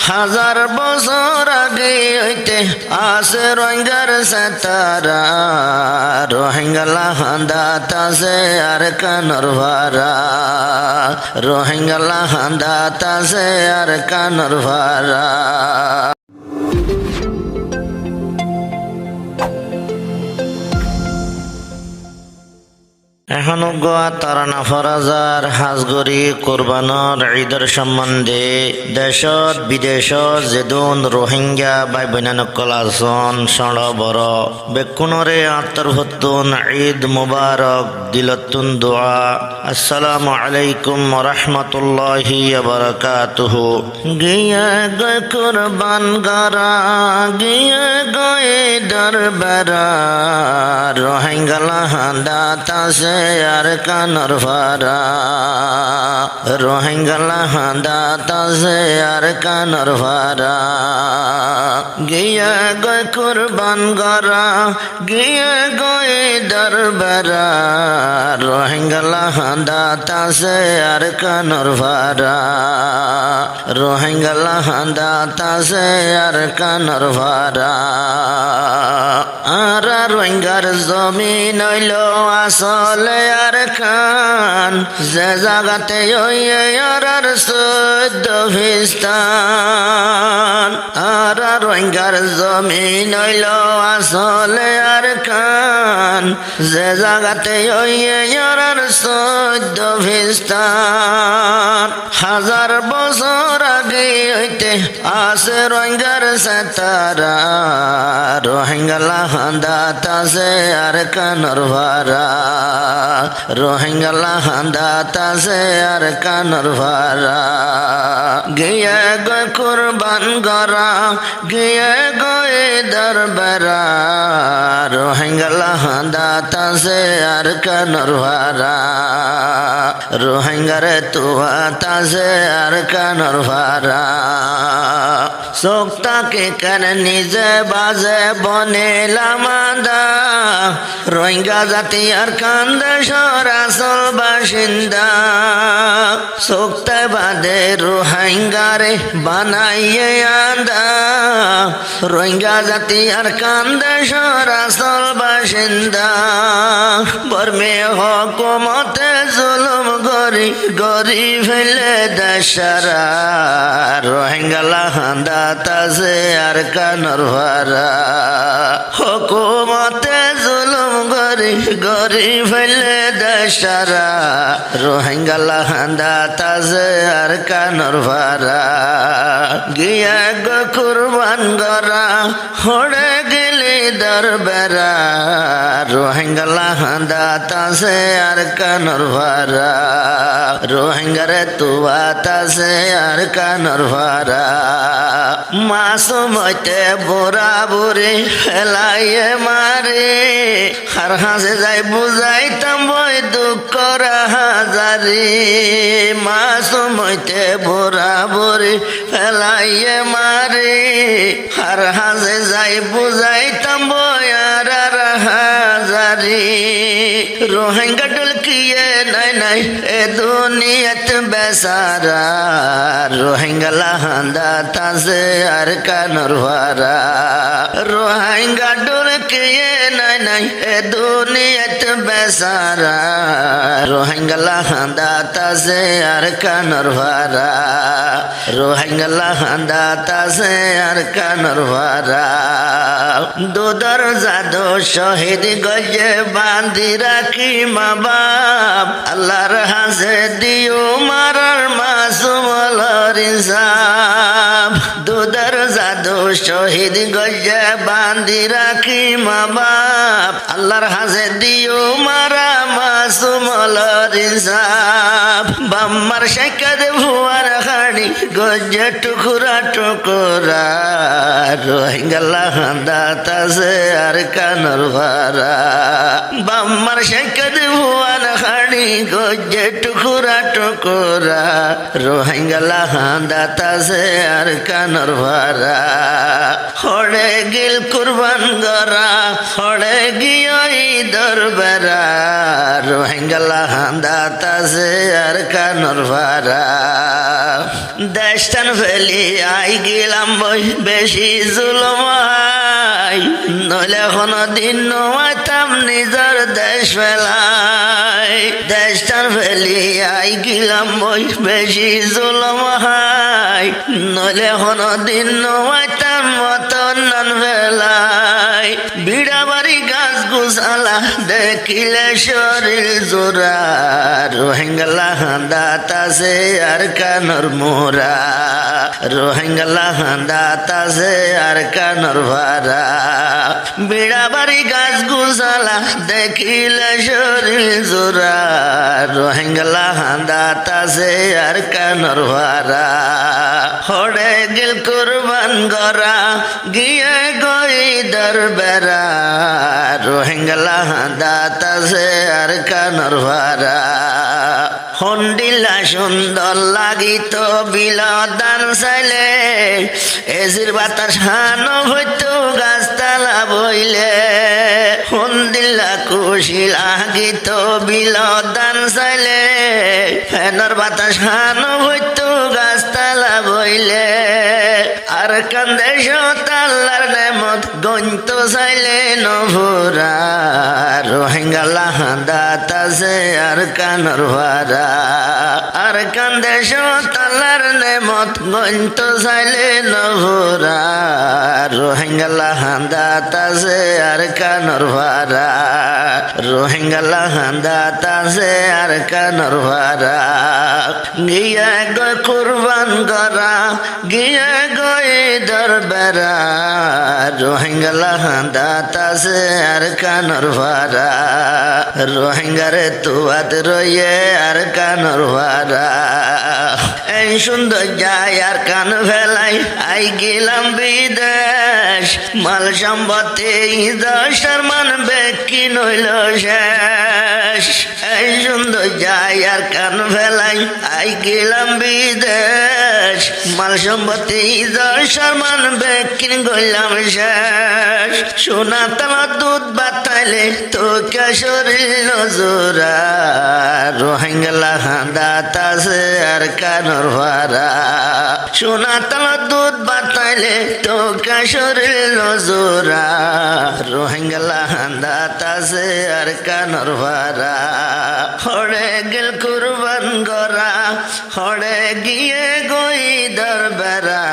হাজার বছর আগে হইতে আছে রোহিঙ্গার সাতারা রোহিঙ্গালা হান্দাত আছে আর কানর ভারা রোহিঙ্গালা হান্দাত আছে আর কানর ভারা এখনো গোয়া তারানা ফরাজার হাজগরি কোরবানর ঈদের সম্বন্ধে দেশত বিদেশত যেদুন রোহিঙ্গা বাই বৈনানকল আসন সড় বড় বেকুনরে আন্তর্ভুতুন ঈদ মুবারক দিলতুন দোয়া আসসালামু আলাইকুম রহমতুল্লাহি বারাকাতুহু গিয়া গয় কুরবান গারা গিয়া গয় দরবারা রোহিঙ্গালা হান্দাত আছে আর কানর ভারা রোহিঙ্গালা হান্দাত আছে আর কানর ভারা গিয়া গয় কুরবান গরা গিয়া গয় দরবারা রোহিঙ্গালা হান্দাত আছে আর কানর ভারা রোহিঙ্গালা হান্দাত আছে আর কানর ভারা আর রোহিঙ্গার জমিন হইল আসলে আর খান যে জাগাতে আর সদ্য ভিস্তান আর রোহিঙ্গার জমিন হইল আসলে আর খান যে জাগাতে আর সদ্য ভিস্তান হাজার বছর আগে হইতে আছে রোহিঙ্গার সাতারা রোহিঙ্গালা হান্দাত আছে আর কানর ভারা রোহিঙ্গালা হান্দাত আছে আর কানর ভারা গিয়া গয় কুরবান গরা গিয়া গয় দরবারা রোহিঙ্গালা হান্দাত আছে আর কানর ভারা রোহিঙ্গারে তুয়াত আছে আর কানর ভারা সোক্তাকে কেন নিজে বাজে বনেলা মাদা রোহিঙ্গা জাতি আর কান্দে সরাসল বাসিন্দা সোক্তে বাদে রোহিঙ্গারে বানাইয়ে আন্দা রোহিঙ্গা জাতি আর কান্দে সরাসল বাসিন্দা বর্মে হকুমতে জুলুম গরি গরি ফেলে দেশারা রোহিঙ্গালা হান্দাত আছে আর কানর ভারা হুকুমতে জুলুম গরি গরি ফেলে দেশারা রোহিঙ্গালা হান্দাত আছে আর কানর ভারা গিয়া গো কুরবান গরা হড়ে গেলি দরবারা রোহিঙ্গালা হান্দাত আছে আর কানর ভারা রোহিঙ্গারে তুয়াত আছে আর কানর ভারা মাসুম হইতে বুড়া বুড়ি ফেলাইয়ে মারে আর হাসে যাই বুঝাইতাম বই দুঃখ হাজারি মাসুম হইতে বুড়া বুড়ি ফেলাইয়ে মারে আর হাসে যাই বুঝাইতাম বই আর হাজারি রোহিঙ্গা ডুলকিয়ে নাই নাই এ দুনিয়াত বেসারা রোহিঙ্গালা হান্দাত আছে আর কানর ভারা রোহিঙ্গা ডুলকিয়ে নাই নাই এ দুনিয়াত বেসারা রোহিঙ্গালা হান্দাত আছে আর কানর ভারা রোহিঙ্গালা হান্দাত আছে আর কানর ভারা দুদর জাদু শহীদ গজে বাঁধি রাখি মা বাপ আল্লাহর হাসে দিও মারার মাসুমল রিজাব দুদর জাদু শহীদ গজে বাঁধি রাখি মা বাপ আল্লাহর হাসে দিও মারা মাসুমল রিজাব বাম্মার শেখদ ভুয়ার খাড়ি গজে টুকুরা টুকুরা রোহিঙ্গালা হান্দাত আছে আর কানর ভারা বাম্মার শেখদ ভুয়ার খাড়ি গজে টুকুরা টুকুরা রোহিঙ্গালা হান্দাত আছে আর কানর ভারা হড়ে গিল কুরবান গরা হড়ে গিয়ে দরবারা রোহিঙ্গা হান্দা তাজে আর কানর ভারা দেশটান ফেলি আই গেলাম বই বেশি জুলুম নইলে কোনো দিন নমাইতাম নিজের দেশ ফেলাই দেশটান ফেলি আই গেলাম বই বেশি জুলুম নইলে কোনো দিন নমাইতাম মতন নান ফেলাই বিড়া বাড়ি গাছ গুছালা দেখিলে শরীর জোড়া রোহিঙ্গা হান্দা তাজে আর কানর মোরা রোহিঙ্গা হান্দা তাজে আর কানর ভারা বিড়া বাড়ি গাছ গুছালা দেখিলে শরীর জোড়া রোহিঙ্গা হান্দা তাজে আর কানর ভারা হড়ে গেল কুরবান গরা গিয়ে গই দরবারা রোহিঙ্গা হান্দা তাজে আর কানর ভারা হন্ডিলা সুন্দর লাগিত বিলদান চাইলে এজির বাতাস হানো হইতো গাছতলা বইলে হন্ডিলা খুশি লাগিত বিলদান চাইলে ফেনর বাতাস হানো হইতো গাছতলা বইলে আর কান্দে সতাল্লার নেমত গন্ত চাইলে নভরা রোহিঙ্গা হান্দা তাজে আর কানর ভারা আর কান্দে সতাল্লার নেমত গন্ত চাইলে নভরা রোহিঙ্গা হান্দা তাজে আর কানর ভারা রোহিঙ্গা হান্দা তাজে আর কানর ভারা গিয়া গো কুরবান গরা গিয়া গই দরবারা রোহিঙ্গা হান্দা তাজে আর কানর ভারা রোহিঙ্গারে তুয়াত রয়ে আর কানর ভারা এই সুন্দর যায় আর কান ফেলাই আই গেলাম বিদেশ মাল সম্পত্তি দশার মান বেকি নইল শেষ এই সুন্দর যায় আর কান ফেলাই আই গেলাম বিদেশ মাল সম্পত্তি দশার মান বেকি গইলাম শেষ সোনা তোমার দুধ বাতাইলে তো কে শরীর নজরা রোহিঙ্গা হান্দা তাজে আর কানর ভারা সোনা তোমার দুধ বাতাইলে তো কে শরীর নজরা রোহিঙ্গা হান্দা তাজে আর কানর ভারা হড়ে গেল কুরবান গরা হড়ে গিয়ে গই দরবারা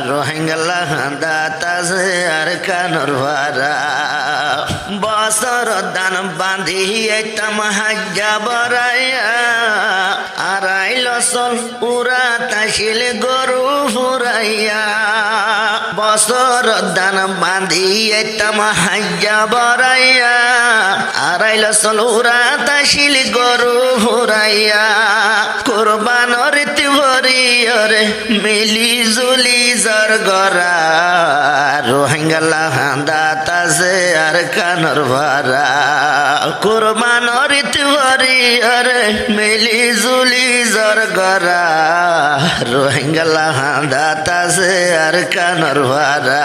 রোহিঙ্গা হান্দা তাজে আর কানর ভারা বছর দান বাঁধিয়ে তাম হাজ্জা বরাইয়া আড়াইল চল উড়া তাসিল গরু ফুরাইয়া বছর দান বাঁধিয়ে তাম হাজ্জা বরাইয়া আড়াইল চল উড়া তাসিল গরু ফুরাইয়া কোরবানর তিভরিয়রে মিলি জুলি জর গরা রোহিঙ্গা হান্দা তাজে আর কানর ভারা কোরবানর তিভরিয়রে মিলি জুলি জর গরা রোহিঙ্গা হান্দা তাজে আর কানর ভারা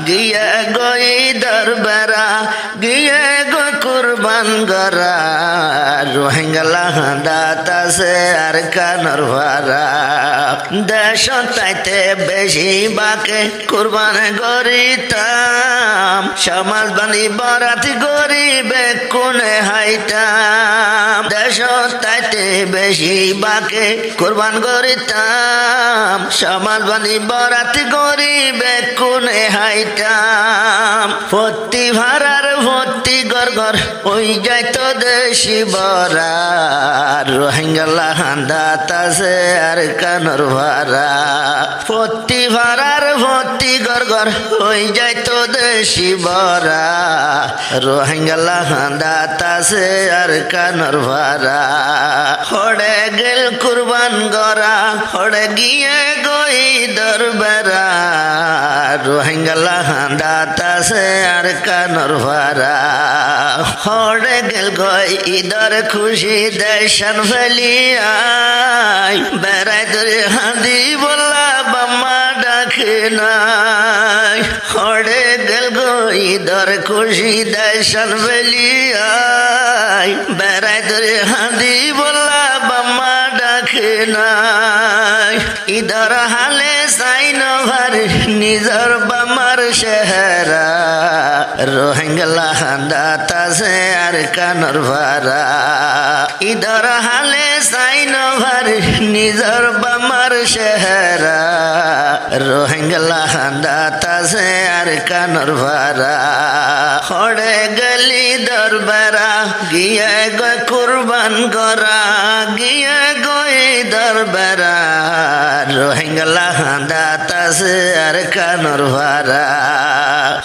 গিয়ে গই দরবারা গিয়ে গো কুরবান গরা রোহিঙ্গা হান্দা তাজে আর কানর ভারা দেশ তাইতে বেশি বাকে কুরবান গরিতাম সমাজ বানি বরাত গরিবে কোনে হাইতাম দেশ তাইতে বেশি বাকে কুরবান গরিতাম সমাজ বানি বরাত গরিবে কোনে হাইতাম ভর্তি ভাড়ার ভর্তি গর গর ওই যাইতো দেশি বরা রোহিঙ্গা হান্দা তাজে আর কানর ভারা ভর্তি ভাড়ার ভর্তি গর গর ওই যাইতো দেশি বরা রোহিঙ্গা হান্দা তাজে আর কানর ভারা হড়ে গেল কুরবান গরা হড়ে গিয়ে গই দরবারা রোহিঙ্গা হান্দা তাজে আর কানর ভারা হড়ে গেল গই ইদর খুশি দেশন ফেলিয়াই বেড়াই ধরে হাঁদি বললা বাম্মা নাই হড়ে গেল গো ইদর খুশি দেশন বেলিয়াই বেড়াই ধরে হাঁদি বলা বাম্মা ডাকে নাই ইদর হালে সাইন ভার নিজর বামার চেহারা রোহিঙ্গলা হান্দা তাসে আর কানর ভারা ইদর হালে সাইন ভার নিজর বামার চেহারা রোহিঙ্গলা হান্দা তাসে আর কানর ভারা হড়ে গলি দরবারা গিয়ে গো কুরবান করা গিয়ে গই দরবারা রোহিঙ্গলা হান্দা তাসে আর কানর ভারা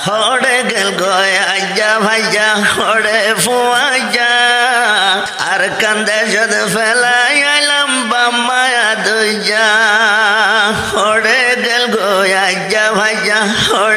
হড়ে গেল গয় আজ্জা ভাইজা হড়ে ফুয়াজা আর কান্দে যদ ফেলাই আইলাম বাম্মায়া দুইজা হড়ে গেল গয় আজ্জা ভাইজা হড়ে